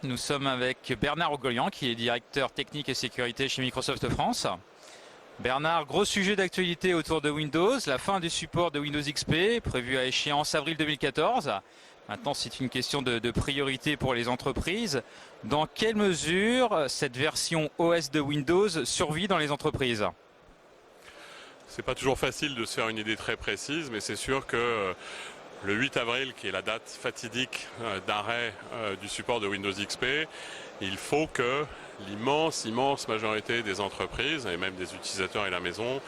Nous sommes avec Bernard Ogolian, qui est directeur technique et sécurité chez Microsoft France. Bernard, gros sujet d'actualité autour de Windows, la fin du support de Windows XP, prévue à échéance avril 2014. Maintenant, c'est une question de priorité pour les entreprises. Dans quelle mesure cette version OS de Windows survit dans les entreprises? C'est pas toujours facile de se faire une idée très précise, mais c'est sûr que le 8 avril, qui est la date fatidique d'arrêt du support de Windows XP, il faut que l'immense majorité des entreprises, et même des utilisateurs et la maison,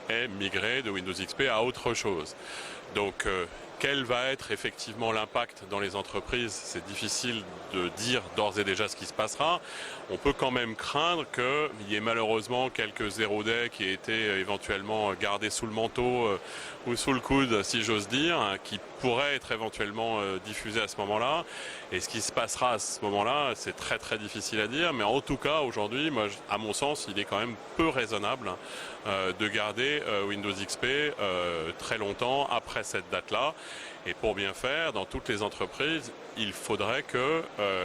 aient migré de Windows XP à autre chose. Donc, quel va être effectivement l'impact dans les entreprises? C'est difficile de dire d'ores et déjà ce qui se passera. On peut quand même craindre qu'il y ait malheureusement quelques zéro day qui aient été éventuellement gardés sous le manteau ou sous le coude, si j'ose dire, qui pourraient être éventuellement diffusés à ce moment-là. Et ce qui se passera à ce moment-là, c'est très difficile à dire. Mais en tout cas, aujourd'hui, moi, à mon sens, il est quand même peu raisonnable de garder Windows XP très longtemps après cette date-là. Et pour bien faire, dans toutes les entreprises, il faudrait que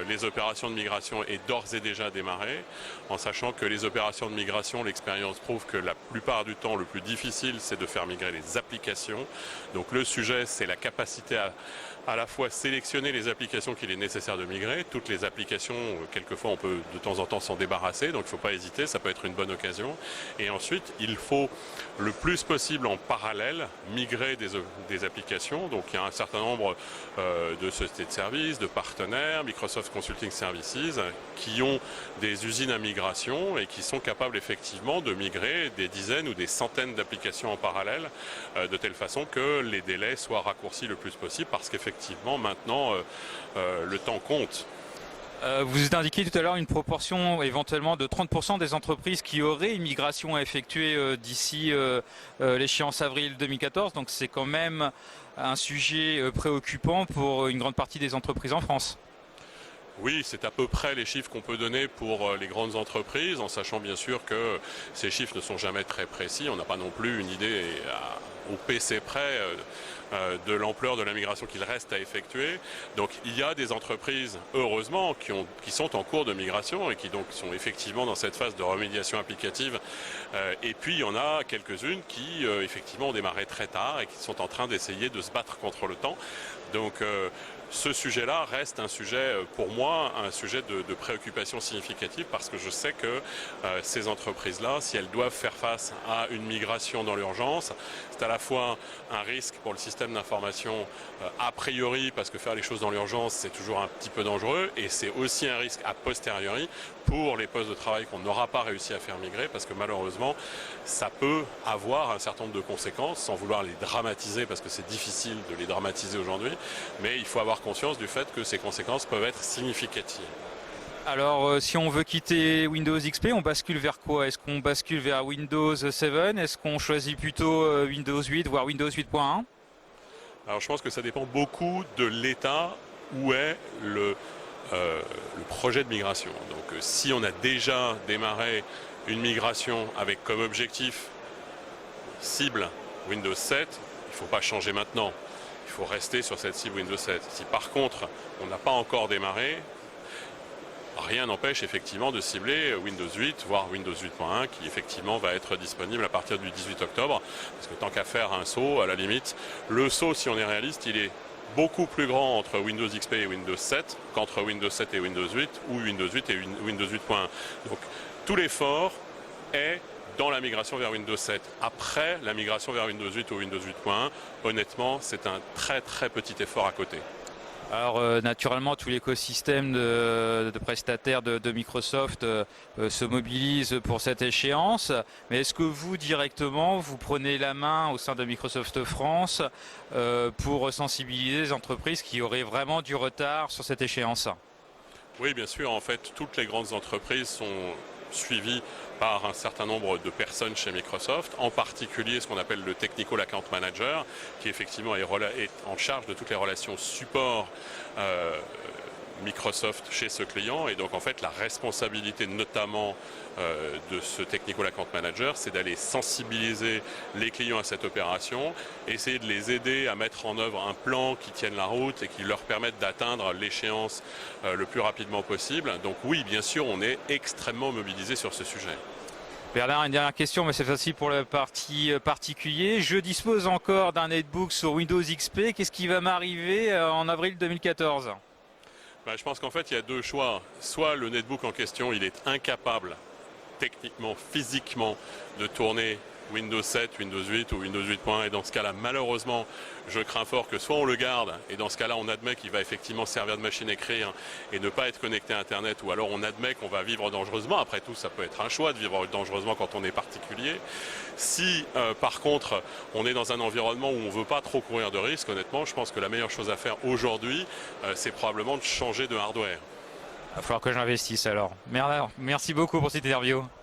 les opérations de migration aient d'ores et déjà démarré, en sachant que les opérations de migration, l'expérience prouve que la plupart du temps, le plus difficile, c'est de faire migrer les applications. Donc le sujet, c'est la capacité à la fois sélectionner les applications qu'il est nécessaire de migrer. Toutes les applications, quelquefois, on peut de temps en temps s'en débarrasser, donc il ne faut pas hésiter, ça peut être une bonne occasion. Et ensuite, il faut le plus possible en parallèle migrer des applications. Donc il y a un certain nombre de sociétés de services, de partenaires, Microsoft Consulting Services, qui ont des usines à migration et qui sont capables effectivement de migrer des dizaines ou des centaines d'applications en parallèle, de telle façon que les délais soient raccourcis le plus possible, parce qu'effectivement maintenant le temps compte. Vous indiquiez tout à l'heure une proportion éventuellement de 30% des entreprises qui auraient une migration à effectuer d'ici l'échéance avril 2014. Donc c'est quand même un sujet préoccupant pour une grande partie des entreprises en France. Oui, c'est à peu près les chiffres qu'on peut donner pour les grandes entreprises, en sachant bien sûr que ces chiffres ne sont jamais très précis. On n'a pas non plus une idée au PC près de l'ampleur de la migration qu'il reste à effectuer. Donc il y a des entreprises, heureusement, qui sont en cours de migration et qui donc sont effectivement dans cette phase de remédiation applicative. Et puis il y en a quelques-unes qui effectivement ont démarré très tard et qui sont en train d'essayer de se battre contre le temps. Donc ce sujet-là reste un sujet, pour moi, un sujet de préoccupation significative, parce que je sais que ces entreprises-là, si elles doivent faire face à une migration dans l'urgence, c'est à la fois un risque pour le système d'information a priori, parce que faire les choses dans l'urgence, c'est toujours un petit peu dangereux, et c'est aussi un risque a posteriori pour les postes de travail qu'on n'aura pas réussi à faire migrer, parce que malheureusement, ça peut avoir un certain nombre de conséquences, sans vouloir les dramatiser, parce que c'est difficile de les dramatiser aujourd'hui, mais il faut avoir conscience du fait que ces conséquences peuvent être significatives. Alors, si on veut quitter Windows XP, on bascule vers quoi? Est-ce qu'on bascule vers Windows 7? Est-ce qu'on choisit plutôt Windows 8, voire Windows 8.1? Alors je pense que ça dépend beaucoup de l'état où est le projet de migration. Donc si on a déjà démarré une migration avec comme objectif cible Windows 7, il ne faut pas changer maintenant. Il faut rester sur cette cible Windows 7. Si par contre on n'a pas encore démarré, rien n'empêche effectivement de cibler Windows 8, voire Windows 8.1, qui effectivement va être disponible à partir du 18 octobre. Parce que tant qu'à faire un saut, à la limite, le saut, si on est réaliste, il est beaucoup plus grand entre Windows XP et Windows 7 qu'entre Windows 7 et Windows 8, ou Windows 8 et Windows 8.1. Donc tout l'effort est dans la migration vers Windows 7. Après la migration vers Windows 8 ou Windows 8.1, honnêtement, c'est un très petit effort à côté. Alors naturellement, tout l'écosystème de prestataires de Microsoft se mobilise pour cette échéance. Mais est-ce que vous, directement, vous prenez la main au sein de Microsoft France pour sensibiliser les entreprises qui auraient vraiment du retard sur cette échéance? Oui, bien sûr. En fait, toutes les grandes entreprises sont suivies par un certain nombre de personnes chez Microsoft, en particulier ce qu'on appelle le Technical Account Manager, qui effectivement est en charge de toutes les relations support Microsoft chez ce client. Et donc en fait la responsabilité notamment de ce Technical Account Manager, c'est d'aller sensibiliser les clients à cette opération, essayer de les aider à mettre en œuvre un plan qui tienne la route et qui leur permette d'atteindre l'échéance le plus rapidement possible. Donc oui, bien sûr, on est extrêmement mobilisé sur ce sujet. Bernard, une dernière question, mais cette fois-ci pour le parti particulier. Je dispose encore d'un netbook sur Windows XP. Qu'est-ce qui va m'arriver en avril 2014 ? Je pense qu'en fait, il y a deux choix. Soit le netbook en question, il est incapable, techniquement, physiquement, de tourner Windows 7, Windows 8 ou Windows 8.1. Et dans ce cas-là, malheureusement, je crains fort que soit on le garde, et dans ce cas-là, on admet qu'il va effectivement servir de machine à écrire et ne pas être connecté à Internet, ou alors on admet qu'on va vivre dangereusement. Après tout, ça peut être un choix de vivre dangereusement quand on est particulier. Si, par contre, on est dans un environnement où on ne veut pas trop courir de risques, honnêtement, je pense que la meilleure chose à faire aujourd'hui, c'est probablement de changer de hardware. Il va falloir que j'investisse alors. Bernard, merci beaucoup pour cette interview.